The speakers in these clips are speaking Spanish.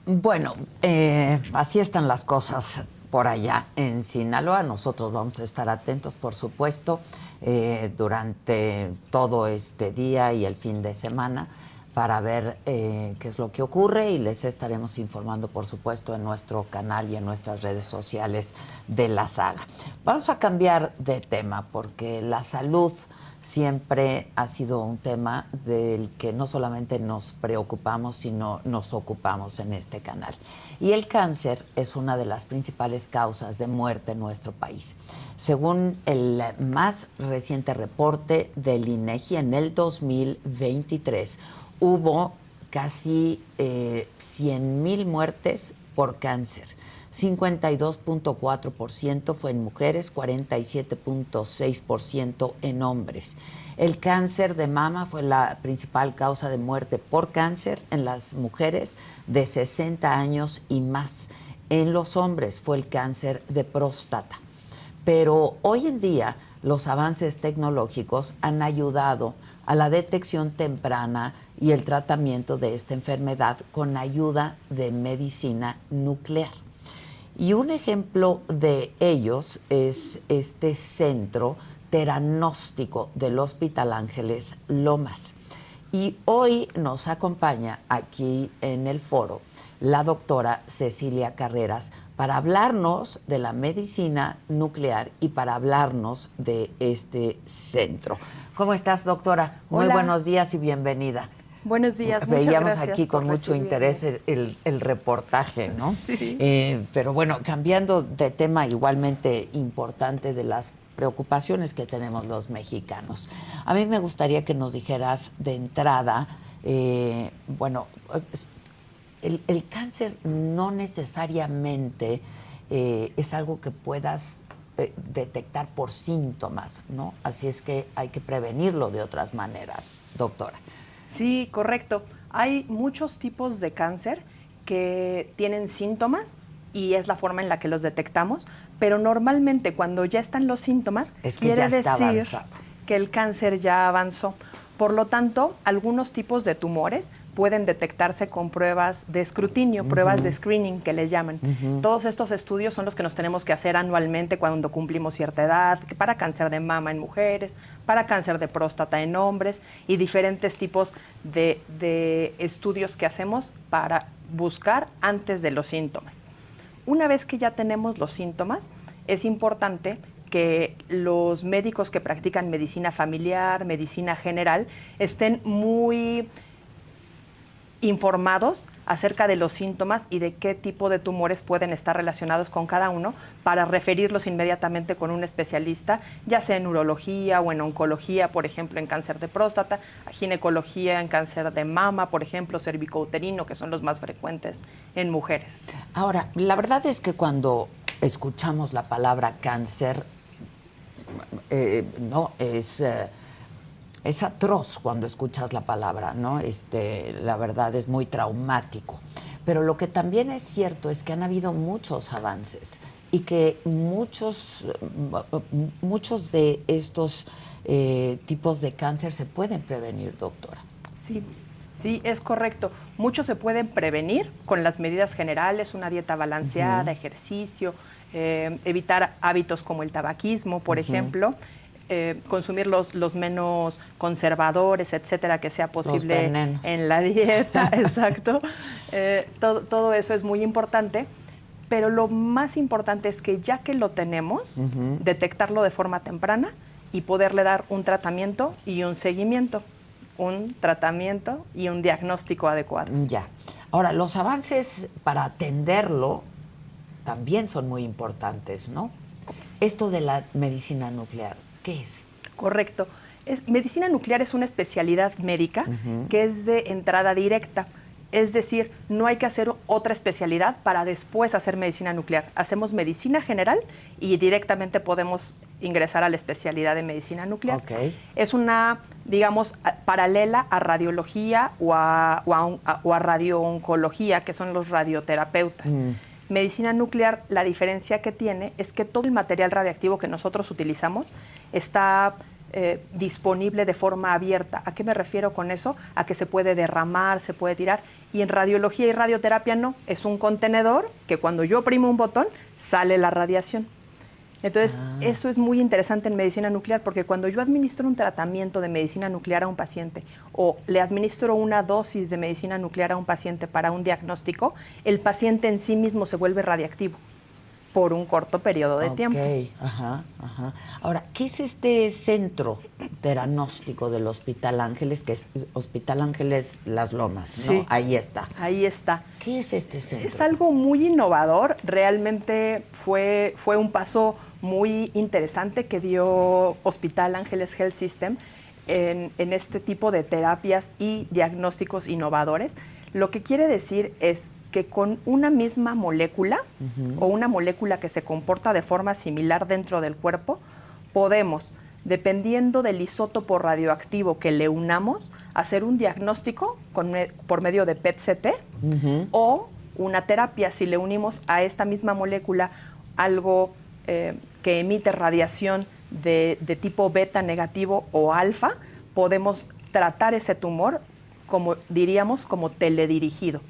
Bueno, así están las cosas por allá en Sinaloa. Nosotros vamos a estar atentos, por supuesto, durante todo este día y el fin de semana para ver qué es lo que ocurre y les estaremos informando, por supuesto, en nuestro canal y en nuestras redes sociales de la saga. Vamos a cambiar de tema porque la salud siempre ha sido un tema del que no solamente nos preocupamos, sino nos ocupamos en este canal. Y el cáncer es una de las principales causas de muerte en nuestro país. Según el más reciente reporte del INEGI, en el 2023 hubo casi 100,000 muertes por cáncer. 52.4% fue en mujeres, 47.6% en hombres. El cáncer de mama fue la principal causa de muerte por cáncer en las mujeres de 60 años y más. En los hombres fue el cáncer de próstata. Pero hoy en día los avances tecnológicos han ayudado a la detección temprana y el tratamiento de esta enfermedad con ayuda de medicina nuclear. Y un ejemplo de ellos es este centro teranóstico del Hospital Ángeles Lomas. Y hoy nos acompaña aquí en el foro la doctora Cecilia Carreras para hablarnos de la medicina nuclear y para hablarnos de este centro. ¿Cómo estás, doctora? Hola. Muy buenos días y bienvenida. Buenos días, muchas Veíamos gracias aquí con por mucho recibirme. interés el reportaje, ¿no? Sí. Pero bueno, cambiando de tema igualmente importante de las preocupaciones que tenemos los mexicanos. A mí me gustaría que nos dijeras de entrada, bueno, el cáncer no necesariamente es algo que puedas detectar por síntomas, ¿no? Así es que hay que prevenirlo de otras maneras, doctora. Sí, correcto. Hay muchos tipos de cáncer que tienen síntomas y es la forma en la que los detectamos, pero normalmente cuando ya están los síntomas, quiere decir que el cáncer ya avanzó. Por lo tanto, algunos tipos de tumores pueden detectarse con pruebas de escrutinio, pruebas de screening que le llaman. Todos estos estudios son los que nos tenemos que hacer anualmente cuando cumplimos cierta edad, para cáncer de mama en mujeres, para cáncer de próstata en hombres y diferentes tipos de estudios que hacemos para buscar antes de los síntomas. Una vez que ya tenemos los síntomas, es importante que los médicos que practican medicina familiar, medicina general, estén muy informados acerca de los síntomas y de qué tipo de tumores pueden estar relacionados con cada uno para referirlos inmediatamente con un especialista, ya sea en urología o en oncología, por ejemplo, en cáncer de próstata, ginecología en cáncer de mama, por ejemplo, cervicouterino, que son los más frecuentes en mujeres. Ahora, la verdad es que cuando escuchamos la palabra cáncer, no, es atroz cuando escuchas la palabra, ¿no? La verdad es muy traumático. Pero lo que también es cierto es que han habido muchos avances y que muchos de estos tipos de cáncer se pueden prevenir, doctora. Sí. Sí, es correcto. Muchos se pueden prevenir con las medidas generales, una dieta balanceada, ejercicio, evitar hábitos como el tabaquismo, por ejemplo, consumir los menos conservadores, etcétera, que sea posible en la dieta, exacto. Todo eso es muy importante, pero lo más importante es que ya que lo tenemos, detectarlo de forma temprana y poderle dar un tratamiento y un seguimiento. Un tratamiento y un diagnóstico adecuados. Ya. Ahora, los avances para atenderlo también son muy importantes, ¿no? Sí. Esto de la medicina nuclear, ¿qué es? Correcto. Medicina nuclear es una especialidad médica que es de entrada directa. Es decir, no hay que hacer otra especialidad para después hacer medicina nuclear. Hacemos medicina general y directamente podemos ingresar a la especialidad de medicina nuclear. Okay. Es una, digamos, paralela a radiología o a radiooncología, que son los radioterapeutas. Medicina nuclear, la diferencia que tiene es que todo el material radiactivo que nosotros utilizamos está disponible de forma abierta. ¿A qué me refiero con eso? A que se puede derramar, se puede tirar Y en radiología y radioterapia no, es un contenedor que cuando yo oprimo un botón sale la radiación. Entonces, eso es muy interesante en medicina nuclear, porque cuando yo administro un tratamiento de medicina nuclear a un paciente o le administro una dosis de medicina nuclear a un paciente para un diagnóstico, el paciente en sí mismo se vuelve radiactivo por un corto periodo de tiempo. Ajá. Ahora, ¿qué es este centro teranóstico del Hospital Ángeles, que es Hospital Ángeles Las Lomas, ¿no? Sí. Ahí está. Ahí está. ¿Qué es este centro? Es algo muy innovador, realmente fue un paso muy interesante que dio Hospital Ángeles Health System en este tipo de terapias y diagnósticos innovadores. Lo que quiere decir es que con una misma molécula o una molécula que se comporta de forma similar dentro del cuerpo, podemos, dependiendo del isótopo radioactivo que le unamos, hacer un diagnóstico por medio de PET-CT o una terapia si le unimos a esta misma molécula algo que emite radiación de tipo beta negativo o alfa, podemos tratar ese tumor como diríamos como teledirigido.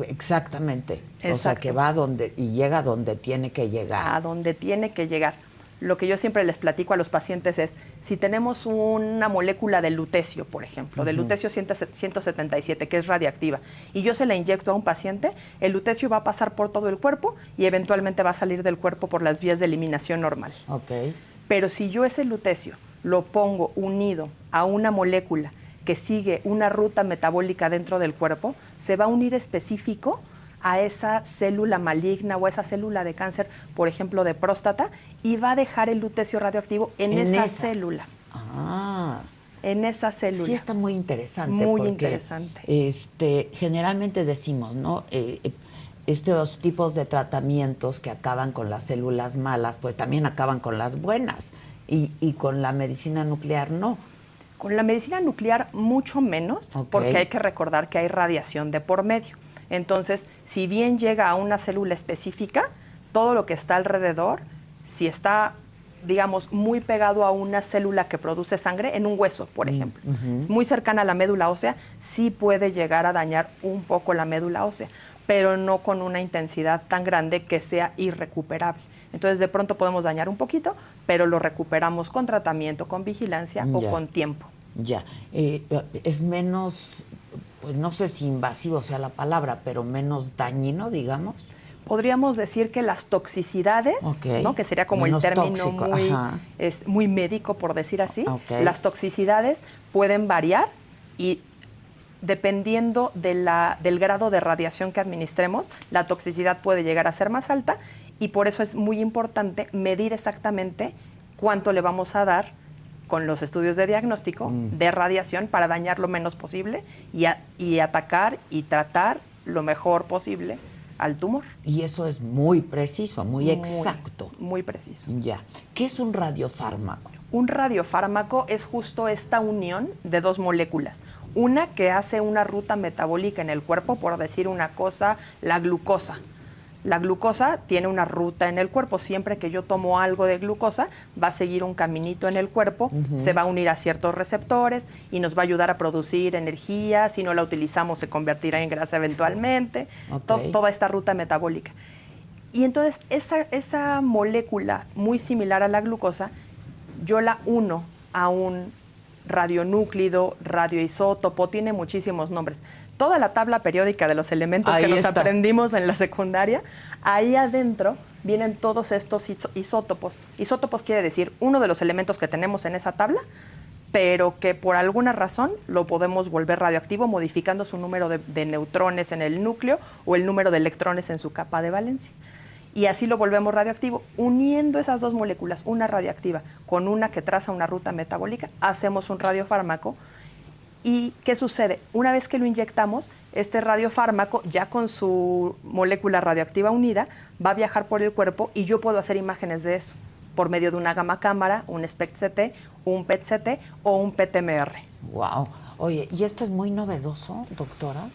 Exactamente. Exacto. O sea, que va donde y llega donde tiene que llegar. A donde tiene que llegar. Lo que yo siempre les platico a los pacientes es, si tenemos una molécula de lutecio, por ejemplo, de lutecio 177, que es radiactiva, y yo se la inyecto a un paciente, el lutecio va a pasar por todo el cuerpo y eventualmente va a salir del cuerpo por las vías de eliminación normal. Okay. Pero si yo ese lutecio lo pongo unido a una molécula que sigue una ruta metabólica dentro del cuerpo, se va a unir específico a esa célula maligna o esa célula de cáncer, por ejemplo, de próstata, y va a dejar el lutecio radioactivo en esa célula. En esa célula. Sí, está muy interesante. Muy porque, interesante. Generalmente decimos, ¿no? Estos tipos de tratamientos que acaban con las células malas, pues también acaban con las buenas. Y con la medicina nuclear no. Con la medicina nuclear mucho menos, porque hay que recordar que hay radiación de por medio. Entonces, si bien llega a una célula específica, todo lo que está alrededor, si está, digamos, muy pegado a una célula que produce sangre, en un hueso, por ejemplo, muy cercana a la médula ósea, sí puede llegar a dañar un poco la médula ósea, pero no con una intensidad tan grande que sea irrecuperable. Entonces, de pronto podemos dañar un poquito, pero lo recuperamos con tratamiento, con vigilancia o con tiempo. Ya. Es menos, pues no sé si invasivo sea la palabra, pero menos dañino, digamos. Podríamos decir que las toxicidades, ¿no? Que sería como menos el término muy médico, por decir así. Las toxicidades pueden variar y dependiendo del grado de radiación que administremos, la toxicidad puede llegar a ser más alta y por eso es muy importante medir exactamente cuánto le vamos a dar con los estudios de diagnóstico de radiación para dañar lo menos posible y atacar y tratar lo mejor posible al tumor. Y eso es muy preciso, muy exacto. Muy preciso. Ya. ¿Qué es un radiofármaco? Un radiofármaco es justo esta unión de dos moléculas. Una que hace una ruta metabólica en el cuerpo, por decir una cosa, la glucosa. La glucosa tiene una ruta en el cuerpo. Siempre que yo tomo algo de glucosa, va a seguir un caminito en el cuerpo, se va a unir a ciertos receptores y nos va a ayudar a producir energía. Si no la utilizamos, se convertirá en grasa eventualmente. Toda esta ruta metabólica. Y entonces, esa molécula muy similar a la glucosa, yo la uno a un radionúclido, radioisótopo, tiene muchísimos nombres. Toda la tabla periódica de los elementos que nos aprendimos en la secundaria, ahí adentro vienen todos estos isótopos. Isótopos quiere decir uno de los elementos que tenemos en esa tabla, pero que por alguna razón lo podemos volver radioactivo modificando su número de neutrones en el núcleo o el número de electrones en su capa de valencia. Y así lo volvemos radioactivo. Uniendo esas dos moléculas, una radioactiva con una que traza una ruta metabólica, hacemos un radiofármaco. ¿Y qué sucede? Una vez que lo inyectamos, este radiofármaco, ya con su molécula radioactiva unida, va a viajar por el cuerpo y yo puedo hacer imágenes de eso por medio de una gamma cámara, un SPECT-CT, un PET-CT o un PTMR. Wow. Oye, ¿y esto es muy novedoso, doctora?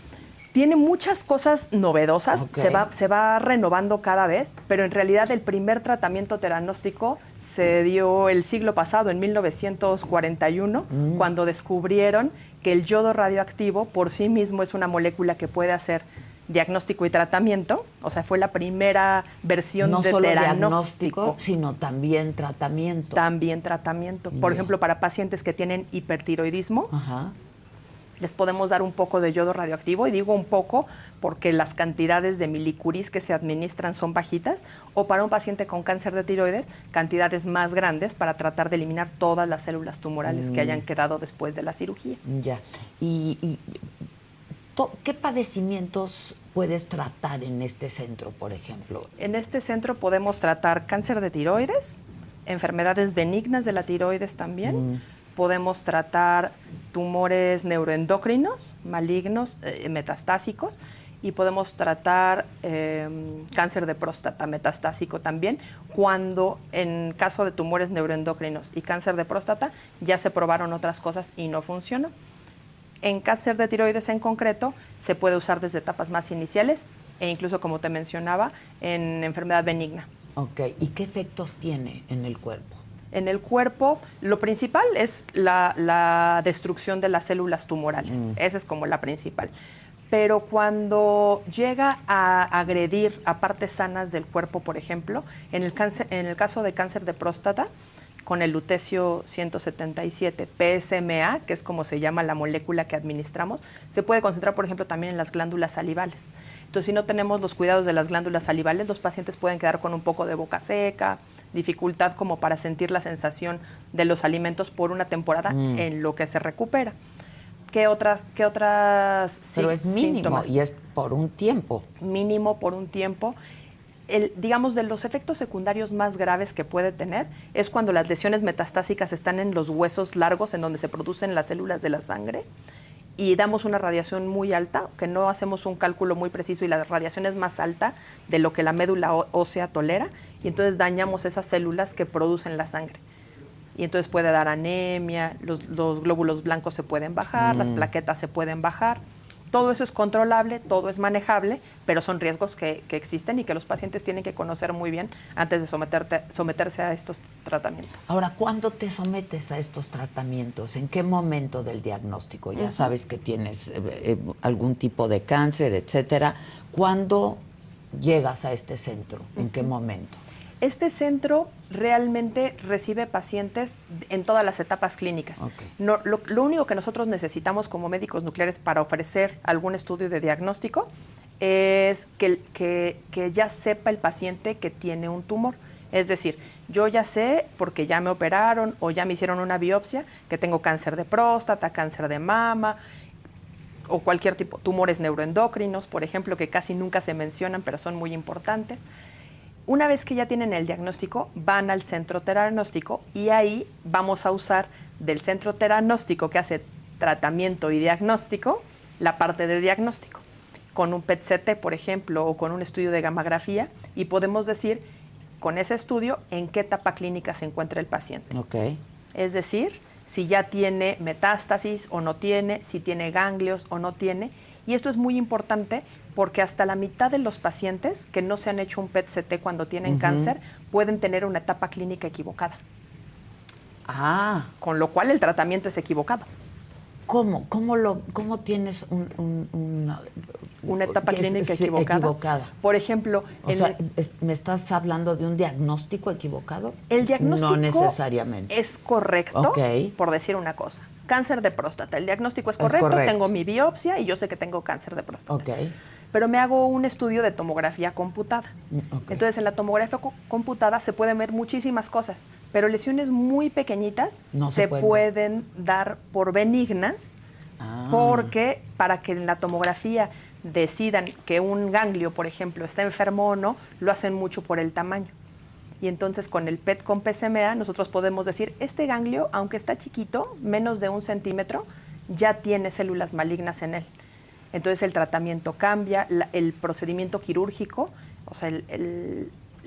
Tiene muchas cosas novedosas, Okay. se va renovando cada vez, pero en realidad el primer tratamiento teranóstico se dio el siglo pasado, en 1941, cuando descubrieron que el yodo radioactivo por sí mismo es una molécula que puede hacer diagnóstico y tratamiento. O sea, fue la primera versión No de solo teranóstico. diagnóstico, sino también tratamiento. También tratamiento. Por ejemplo, para pacientes que tienen hipertiroidismo, Ajá. les podemos dar un poco de yodo radioactivo, y digo un poco porque las cantidades de milicuris que se administran son bajitas, o para un paciente con cáncer de tiroides, cantidades más grandes para tratar de eliminar todas las células tumorales que hayan quedado después de la cirugía. Ya. ¿Qué padecimientos puedes tratar en este centro, por ejemplo? En este centro podemos tratar cáncer de tiroides, enfermedades benignas de la tiroides también. Podemos tratar tumores neuroendocrinos, malignos, metastásicos, y podemos tratar cáncer de próstata metastásico también, cuando en caso de tumores neuroendocrinos y cáncer de próstata ya se probaron otras cosas y no funcionó. En cáncer de tiroides en concreto se puede usar desde etapas más iniciales e incluso, como te mencionaba, en enfermedad benigna. Ok, ¿y qué efectos tiene en el cuerpo? En el cuerpo, lo principal es la destrucción de las células tumorales. Esa es como la principal. Pero cuando llega a agredir a partes sanas del cuerpo, por ejemplo, en el caso de cáncer de próstata, con el lutecio 177 PSMA, que es como se llama la molécula que administramos, se puede concentrar, por ejemplo, también en las glándulas salivales. Entonces, si no tenemos los cuidados de las glándulas salivales, los pacientes pueden quedar con un poco de boca seca, dificultad como para sentir la sensación de los alimentos por una temporada en lo que se recupera. ¿Qué otras Pero es mínimo síntomas? y es por un tiempo. Mínimo por un tiempo. Digamos, de los efectos secundarios más graves que puede tener es cuando las lesiones metastásicas están en los huesos largos, en donde se producen las células de la sangre, y damos una radiación muy alta, que no hacemos un cálculo muy preciso y la radiación es más alta de lo que la médula ósea tolera, y entonces dañamos esas células que producen la sangre. Y entonces puede dar anemia, los glóbulos blancos se pueden bajar, las plaquetas se pueden bajar. Todo eso es controlable, todo es manejable, pero son riesgos que existen y que los pacientes tienen que conocer muy bien antes de someterse a estos tratamientos. Ahora, ¿cuándo te sometes a estos tratamientos? ¿En qué momento del diagnóstico? Ya sabes que tienes algún tipo de cáncer, etcétera. ¿Cuándo llegas a este centro? ¿En qué momento? Este centro realmente recibe pacientes en todas las etapas clínicas. Okay. No, lo único que nosotros necesitamos como médicos nucleares para ofrecer algún estudio de diagnóstico es que ya sepa el paciente que tiene un tumor. Es decir, yo ya sé, porque ya me operaron o ya me hicieron una biopsia, que tengo cáncer de próstata, cáncer de mama, o cualquier tipo, tumores neuroendocrinos, por ejemplo, que casi nunca se mencionan, pero son muy importantes. Una vez que ya tienen el diagnóstico, van al centro teranóstico y ahí vamos a usar del centro teranóstico que hace tratamiento y diagnóstico, la parte de diagnóstico, con un PET-CT, por ejemplo, o con un estudio de gammagrafía, y podemos decir con ese estudio en qué etapa clínica se encuentra el paciente. Okay. Es decir, si ya tiene metástasis o no tiene, si tiene ganglios o no tiene. Y esto es muy importante porque hasta la mitad de los pacientes que no se han hecho un PET-CT cuando tienen cáncer pueden tener una etapa clínica equivocada. Ah. Con lo cual el tratamiento es equivocado. ¿Cómo tienes una etapa clínica equivocada? Por ejemplo, ¿me estás hablando de un diagnóstico equivocado? El diagnóstico no necesariamente es correcto, por decir una cosa. Cáncer de próstata, el diagnóstico es correcto, tengo mi biopsia y yo sé que tengo cáncer de próstata. Okay. Pero me hago un estudio de tomografía computada. Okay. Entonces, en la tomografía computada se pueden ver muchísimas cosas, pero lesiones muy pequeñitas se pueden dar por benignas, porque para que en la tomografía decidan que un ganglio, por ejemplo, está enfermo o no, lo hacen mucho por el tamaño. Y entonces con el PET con PSMA nosotros podemos decir, este ganglio, aunque está chiquito, menos de 1 centímetro, ya tiene células malignas en él. Entonces el tratamiento cambia, el procedimiento quirúrgico, o sea,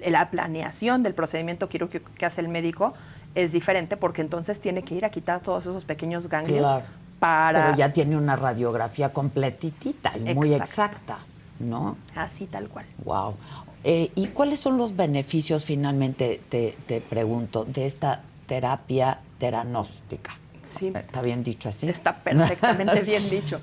la planeación del procedimiento quirúrgico que hace el médico es diferente, porque entonces tiene que ir a quitar todos esos pequeños ganglios Pero ya tiene una radiografía completitita y muy exacta, ¿no? Así tal cual. Wow. ¿Y cuáles son los beneficios, finalmente, te pregunto, de esta terapia teranóstica? Sí. ¿Está bien dicho así? Está perfectamente bien dicho.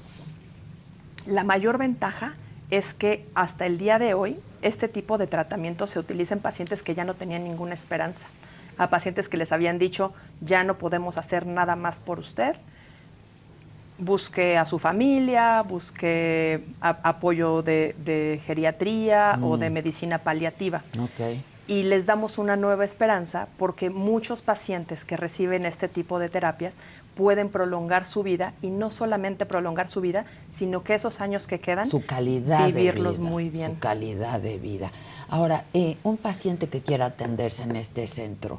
La mayor ventaja es que hasta el día de hoy este tipo de tratamiento se utiliza en pacientes que ya no tenían ninguna esperanza, a pacientes que les habían dicho ya no podemos hacer nada más por usted, busque a su familia, busque apoyo de geriatría o de medicina paliativa. Okay. Y les damos una nueva esperanza porque muchos pacientes que reciben este tipo de terapias pueden prolongar su vida, y no solamente prolongar su vida, sino que esos años que quedan, su calidad vivirlos de vida, muy bien. Su calidad de vida. Ahora, un paciente que quiera atenderse en este centro,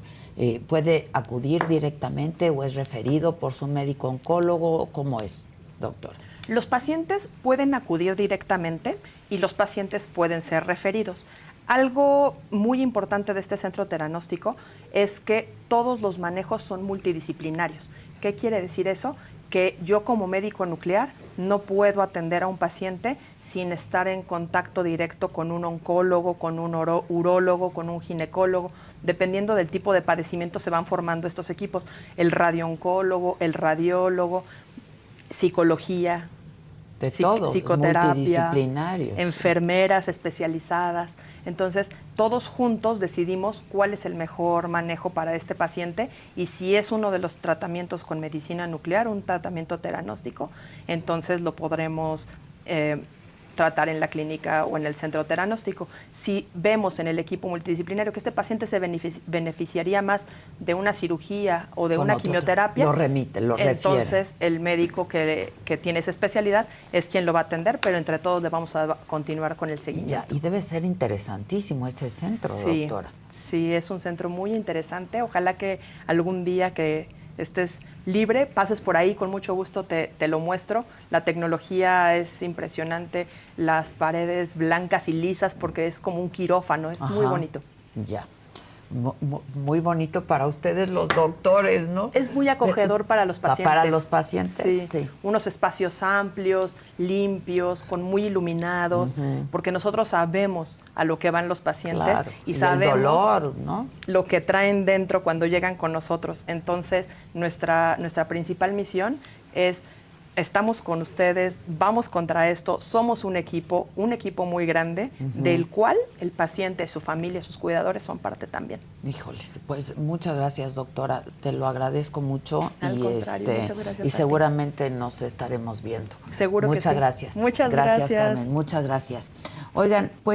¿puede acudir directamente o es referido por su médico oncólogo? ¿Cómo es, doctora? Los pacientes pueden acudir directamente y los pacientes pueden ser referidos. Algo muy importante de este centro teranóstico es que todos los manejos son multidisciplinarios. ¿Qué quiere decir eso? Que yo como médico nuclear no puedo atender a un paciente sin estar en contacto directo con un oncólogo, con un urólogo, con un ginecólogo. Dependiendo del tipo de padecimiento se van formando estos equipos. El radiooncólogo, el radiólogo, psicología, de todos, psicoterapia, multidisciplinarios, enfermeras especializadas. Entonces, todos juntos decidimos cuál es el mejor manejo para este paciente, y si es uno de los tratamientos con medicina nuclear, un tratamiento teranóstico, entonces lo podremos tratar en la clínica o en el centro teranóstico. Si vemos en el equipo multidisciplinario que este paciente se beneficiaría más de una cirugía o de una quimioterapia, lo refiere. Entonces el médico que tiene esa especialidad es quien lo va a atender, pero entre todos le vamos a continuar con el seguimiento. Ya, y debe ser interesantísimo ese centro, doctora. Sí, es un centro muy interesante. Ojalá que algún día que estés libre, pases por ahí, con mucho gusto te lo muestro. La tecnología es impresionante, las paredes blancas y lisas porque es como un quirófano, es muy bonito. Ya, muy bonito para ustedes los doctores, ¿no? Es muy acogedor para los pacientes. Para los pacientes, sí. Unos espacios amplios, limpios, con muy iluminados, porque nosotros sabemos a lo que van los pacientes, y sabemos el dolor, ¿no? lo que traen dentro cuando llegan con nosotros. Entonces, nuestra principal misión es: estamos con ustedes, vamos contra esto, somos un equipo muy grande, del cual el paciente, su familia, sus cuidadores son parte también. Híjoles, pues muchas gracias, doctora, te lo agradezco mucho. Al contrario, muchas gracias. Y seguramente nos estaremos viendo. Seguro que sí. Muchas gracias. Muchas gracias. Carmen, muchas gracias. Oigan, pues